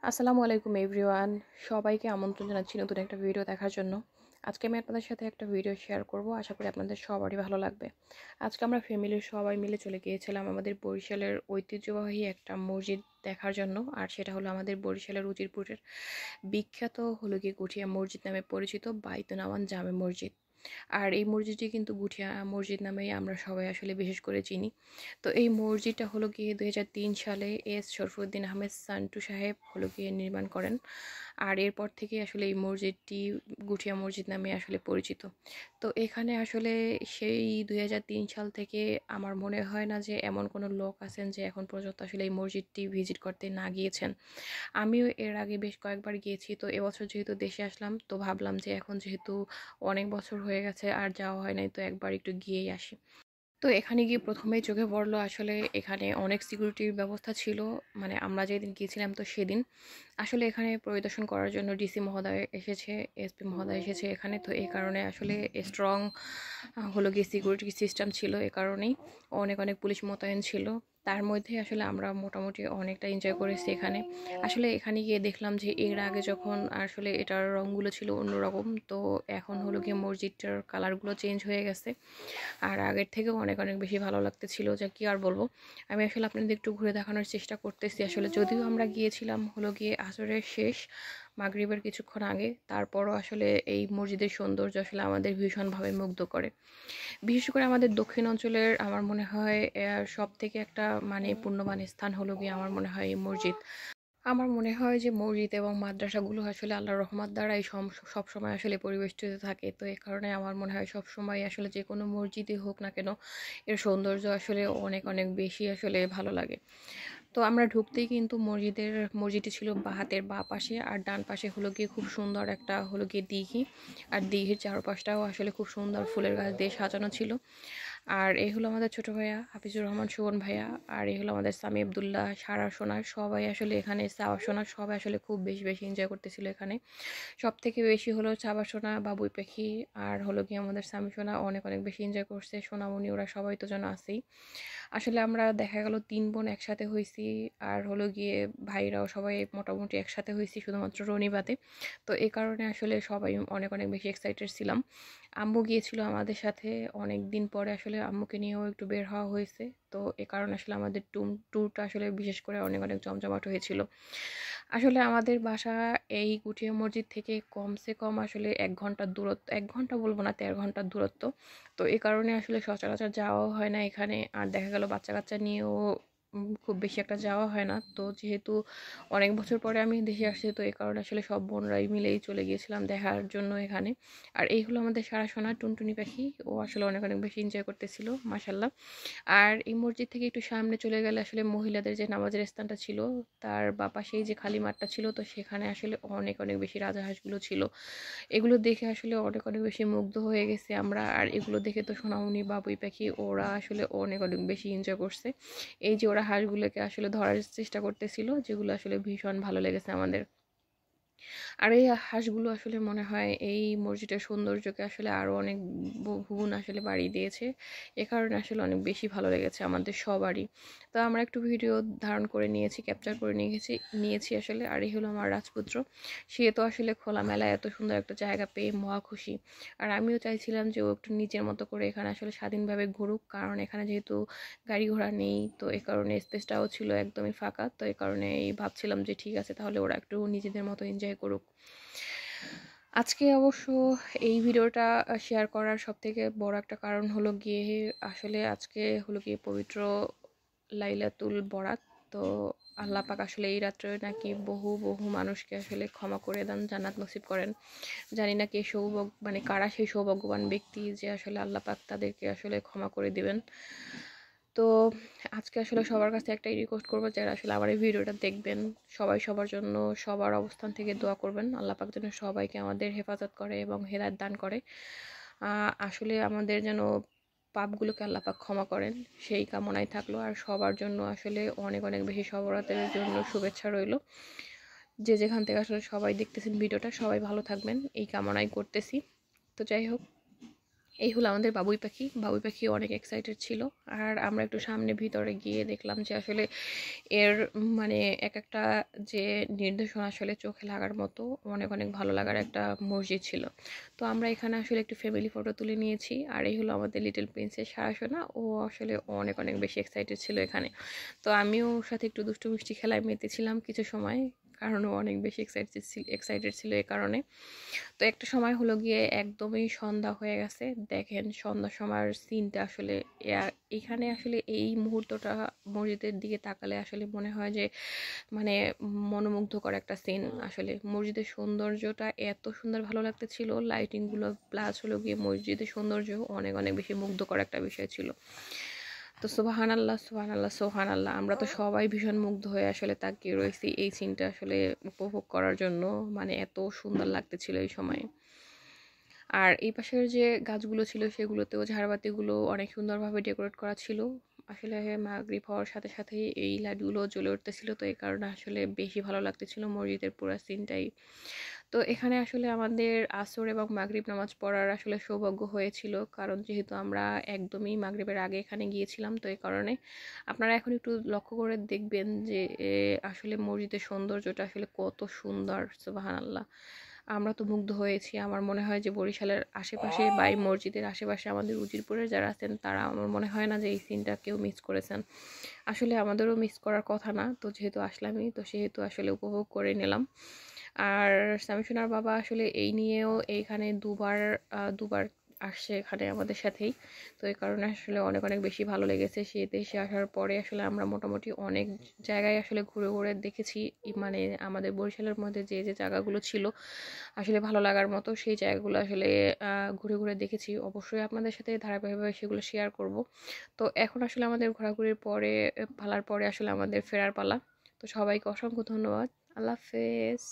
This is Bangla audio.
আসসালামু আলাইকুম এভরিওয়ান। সবাইকে আমন্ত্রণ জানাচ্ছি নতুন একটা ভিডিও দেখার জন্য। আজকে আমি আপনাদের সাথে একটা ভিডিও শেয়ার করব, আশা করি আপনাদের সবারই ভালো লাগবে। আজকে আমরা ফ্যামিলির সবাই মিলে চলে গিয়েছিলাম আমাদের বরিশালের ঐতিহ্যবাহী একটা মসজিদ দেখার জন্য। আর সেটা হলো আমাদের বরিশালের উজিরপুরের বিখ্যাত হলো গিয়ে গুঠিয়া মসজিদ নামে পরিচিত বাইতুন আমান জামে মসজিদ। আর এই মসজিদটি কিন্তু গুঠিয়া মসজিদ নামেই আমরা সবাই আসলে বিশেষ করে চিনি। তো এই মসজিদটা হলো গিয়ে 2003 সালে এস শরফুদ্দিন আহমেদ সান্টু সাহেব হলো গিয়ে নির্মাণ করেন। আর এরপর থেকে আসলে এই মসজিদটি গুঠিয়া মসজিদ নামে আসলে পরিচিত। তো এখানে আসলে সেই 2003 সাল থেকে আমার মনে হয় না যে এমন কোনো লোক আছেন যে এখন পর্যন্ত আসলে এই মসজিদটি ভিজিট করতে না গিয়েছেন। আমিও এর আগে বেশ কয়েকবার গিয়েছি। তো এবছর যেহেতু দেশে আসলাম, তো ভাবলাম যে এখন যেহেতু অনেক বছর হয়ে গেছে আর যাওয়া হয় নাই, তো একবার একটু গিয়েই আসি। তো এখানে গিয়ে প্রথমেই চোখে পড়লো আসলে এখানে অনেক সিকিউরিটির ব্যবস্থা ছিল। মানে আমরা যেদিন গিয়েছিলাম তো সেদিন আসলে এখানে পরিদর্শন করার জন্য ডিসি মহোদয় এসেছে, এসপি মহোদয় এসেছে এখানে। তো এই কারণে আসলে স্ট্রং হলো গিয়ে সিকিউরিটি সিস্টেম ছিল, এ কারণেই অনেক অনেক পুলিশ মোতায়েন ছিল। তার মধ্যে আসলে আমরা মোটামুটি অনেকটা এনজয় করেছি এখানে। আসলে এখানে গিয়ে দেখলাম যে এর আগে যখন আসলে এটার রঙগুলো ছিল অন্যরকম, তো এখন হলো গিয়ে মসজিদটার কালারগুলো চেঞ্জ হয়ে গেছে। আর আগের থেকেও অনেক অনেক বেশি ভালো লাগতেছিল, যা কি আর বলবো। আমি আসলে আপনাদের একটু ঘুরে দেখানোর চেষ্টা করতেছি। আসলে যদিও আমরা গিয়েছিলাম হলো গিয়ে আসরের শেষ, মাগরিবের কিছুক্ষণ আগে, তারপরও আসলে এই মসজিদের সৌন্দর্য আসলে আমাদের ভীষণভাবে মুগ্ধ করে। বিশেষ করে আমাদের দক্ষিণ অঞ্চলের আমার মনে হয় সব থেকে একটা মানে পুণ্যবান স্থান হলো গিয়ে আমার মনে হয় এই মসজিদ। আমার মনে হয় যে মসজিদ এবং মাদ্রাসাগুলো আসলে আল্লাহর রহমত দ্বারাই সবসময় আসলে পরিবেষ্টিত থাকে। তো এই কারণে আমার মনে হয় সবসময় আসলে যে কোনো মসজিদই হোক না কেন, এর সৌন্দর্য আসলে অনেক অনেক বেশি আসলে ভালো লাগে। তো আমরা ঢুকতেই কিন্তু মসজিদটি ছিল হাতের বাঁ পাশে, আর ডান পাশে হলো গিয়ে খুব সুন্দর একটা হলো গিয়ে দিঘি। আর দিঘির চারপাশটাও আসলে খুব সুন্দর ফুলের গাছ দিয়ে সাজানো ছিল। আর এই হলো আমাদের ছোট ভাইয়া হাফিজুর রহমান সুবন ভাইয়া, আর এই হলো আমাদের সামি আবদুল্লাহ, সারা সোনা, সবাই আসলে এখানে সাওয়া সোনা সবাই আসলে খুব বেশি বেশি এনজয় করতেছিল এখানে। সব থেকে বেশি হলো চাবা সোনা, বাবুই পাখি, আর হলো গিয়ে আমাদের সামি সোনা অনেক অনেক বেশি এনজয় করছে। সোনামণি ওরা সবাই তো যেন আছেই। আসলে আমরা দেখা গেল 3 বোন একসাথে হয়েছি, আর হলো গিয়ে ভাইরাও সবাই মোটামুটি একসাথে হয়েছি শুধুমাত্র রনিবাদে। তো এই কারণে আসলে সবাই অনেক অনেক বেশি এক্সাইটেড ছিলাম। আম্মু গিয়েছিল আমাদের সাথে, অনেক দিন পরে আসলে আম্মুকে নিয়েও একটু বের হওয়া হয়েছে। তো এ কারণে আসলে আমাদের ট্যুরটা আসলে বিশেষ করে অনেক অনেক জমজমাট হয়েছিল। আসলে আমাদের বাসা এই গুটিয়া মসজিদ থেকে কমসে কম আসলে 1 ঘন্টার দূরত্ব, 1 ঘন্টা বলবো না, 13 ঘন্টার দূরত্ব। তো এই কারণে আসলে সচরাচর যাওয়াও হয় না এখানে। আর দেখা গেল বাচ্চা কাচ্চা নিয়েও খুব বেশি একটা যাওয়া হয় না। তো যেহেতু অনেক বছর পরে আমি দেশে আসছি, তো এই কারণে আসলে সব বোনরাই মিলেই চলে গিয়েছিলাম দেখার জন্য এখানে। আর এই হলো আমাদের সারা সোনা টুনটুনি পাখি, ও আসলে অনেক অনেক বেশি এনজয় করতেছিল মাশাল্লাহ। আর এই মসজিদ থেকে একটু সামনে চলে গেলে আসলে মহিলাদের যে নামাজের স্থানটা ছিল, তার বা পাশেই যে খালি মাঠটা ছিল, তো সেখানে আসলে অনেক অনেক বেশি রাজাহাঁসগুলো ছিল। এগুলো দেখে আসলে অনেক অনেক বেশি মুগ্ধ হয়ে গেছি আমরা। আর এগুলো দেখে তো সোনামণি, বাবুই পাখি ওরা আসলে অনেক অনেক বেশি এনজয় করছে। এই যে ওরা হাঁসগুলোকে আসলে ধরার চেষ্টা করতেছিল, যেগুলো আসলে ভীষণ ভালো লেগেছে আমাদের। আর এই হাঁসগুলো আসলে মনে হয় এই মসজিদের সৌন্দর্যকে আসলে আরও অনেক গুণ আসলে বাড়িয়ে দিয়েছে। এ কারণে আসলে অনেক বেশি ভালো লেগেছে আমাদের সবারই। তো আমরা একটু ভিডিও ধারণ করে নিয়েছি, ক্যাপচার করে নিয়েছি আসলে। আর এই হলো আমার রাজপুত্র, সে তো আসলে খোলামেলায় এত সুন্দর একটা জায়গা পেয়ে মহা খুশি। আর আমিও চাইছিলাম যে ও একটু নিজের মতো করে এখানে আসলে স্বাধীনভাবে ঘুরুক, কারণ এখানে যেহেতু গাড়ি ঘোড়া নেই, তো এই কারণে স্পেসটাও ছিল একদমই ফাঁকা। তো এই কারণে ভাবছিলাম যে ঠিক আছে, তাহলে ওরা একটু নিজেদের মতো এনজয় করুক। আজকে অবশ্য এই ভিডিওটা শেয়ার করার সবথেকে বড় একটা কারণ হলো গিয়ে আসলে আজকে হলো গিয়ে পবিত্র লাইলাতুল বরাত। তো আল্লাহ পাক আসলে এই রাত্রে নাকি বহু বহু মানুষকে আসলে ক্ষমা করে দেন, জান্নাত নসিব করেন। জানি না কে মানে কারা সেই সৌভাগ্যবান ব্যক্তি যে আসলে আল্লাহ পাক তাদেরকে আসলে ক্ষমা করে দিবেন। তো আজকে আসলে সবার কাছে একটাই রিকোয়েস্ট করবো, যারা আসলে আমার এই ভিডিওটা দেখবেন, সবাই সবার জন্য সবার অবস্থান থেকে দোয়া করবেন। আল্লাহ পাক যেন সবাইকে আমাদের হেফাজত করে এবং হেদায়েত দান করে। আসলে আমাদের যেন পাপগুলোকে আল্লাহ পাক ক্ষমা করেন, সেই কামনাই থাকলো। আর সবার জন্য আসলে অনেক অনেক বেশি সবরাতের জন্য শুভেচ্ছা রইল। যে যেখান থেকে আসলে সবাই দেখতেছেন ভিডিওটা, সবাই ভালো থাকবেন এই কামনাই করতেছি। তো যাই হোক, এই হলো আমাদের বাবুই পাখি। বাবুই পাখি অনেক এক্সাইটেড ছিল। আর আমরা একটু সামনে ভিতরে গিয়ে দেখলাম যে আসলে এর মানে এক একটা যে নির্দেশনা আসলে চোখে লাগার মতো অনেক অনেক ভালো লাগার একটা মসজিদ ছিল। তো আমরা এখানে আসলে একটু ফ্যামিলি ফটো তুলে নিয়েছি। আর এই হলো আমাদের লিটল প্রিন্সেস সারাসোনা। ও আসলে অনেক অনেক বেশি এক্সাইটেড ছিল এখানে। তো আমিও ওর সাথে একটু দুষ্টু মিষ্টি খেলায় মেতেছিলাম কিছু সময়, কারণ ও অনেক বেশি এক্সাইটেড ছিল এই কারণে। তো একটা সময় হলো গিয়ে একদমই সন্ধ্যা হয়ে গেছে। দেখেন সন্ধ্যার সময়ের সিনটা আসলে এখানে আসলে এই মুহূর্তটা মসজিদের দিকে তাকালে আসলে মনে হয় যে মানে মনোমুগ্ধকর একটা সিন। আসলে মসজিদের সৌন্দর্যটা এত সুন্দর ভালো লাগতেছিল, লাইটিংগুলো প্লাস হলো গিয়ে মসজিদের সৌন্দর্য অনেক অনেক বেশি মুগ্ধকর একটা বিষয় ছিল। তো সুবাহান আল্লাহ, সুবাহান আল্লাহ, সোহান আল্লাহ, আমরা তো সবাই ভীষণ মুগ্ধ হয়ে আসলে তাকিয়ে রয়েছি এই সিনটা আসলে উপভোগ করার জন্য। মানে এত সুন্দর লাগতেছিল এই সময়। আর এই পাশের যে গাছগুলো ছিল সেগুলোতেও ঝাড়বাতিগুলো অনেক সুন্দরভাবে ডেকোরেট করা ছিল। আসলে মাগরিব হওয়ার সাথে সাথেই এই লাইটগুলো জ্বলে উঠতেছিল, তো এই কারণে আসলে বেশি ভালো লাগতেছিল মসজিদের পুরো সিনটাই। তো এখানে আসলে আমাদের আসর এবং মাগরিব নামাজ পড়ার আসলে সৌভাগ্য হয়েছিল, কারণ যেহেতু আমরা একদমই মাগরিবের আগে এখানে গিয়েছিলাম। তো এই কারণে আপনারা এখন একটু লক্ষ্য করে দেখবেন যে আসলে মসজিদের সৌন্দর্যটা আসলে কত সুন্দর। সুবহানাল্লাহ, আমরা তো মুগ্ধ হয়েছি। আমার মনে হয় যে বরিশালের আশেপাশে বা এই মসজিদের আশেপাশে আমাদের উজিরপুরের যারা আছেন তারা আমার মনে হয় না যে এই সিনটা কেউ মিস করেছেন। আসলে আমাদেরও মিস করার কথা না, তো যেহেতু আসলামই তো সেহেতু আসলে উপভোগ করে নিলাম। আর সামিসুনার বাবা আসলে এই নিয়েও এইখানে দুবার দুবার আসছে এখানে আমাদের সাথেই। তো এই কারণে আসলে অনেক অনেক বেশি ভালো লেগেছে। সে দেশে আসার পরে আসলে আমরা মোটামুটি অনেক জায়গায় আসলে ঘুরে ঘুরে দেখেছি। মানে আমাদের বরিশালের মধ্যে যে যে জায়গাগুলো ছিল আসলে ভালো লাগার মতো সেই জায়গাগুলো আসলে ঘুরে ঘুরে দেখেছি। অবশ্যই আপনাদের সাথে ধারাবাহিকভাবে সেগুলো শেয়ার করব। তো এখন আসলে আমাদের ঘোরাঘুরির পরে পালার পরে আসলে আমাদের ফেরার পালা। তো সবাইকে অসংখ্য ধন্যবাদ। আল্লাহ হাফেজ।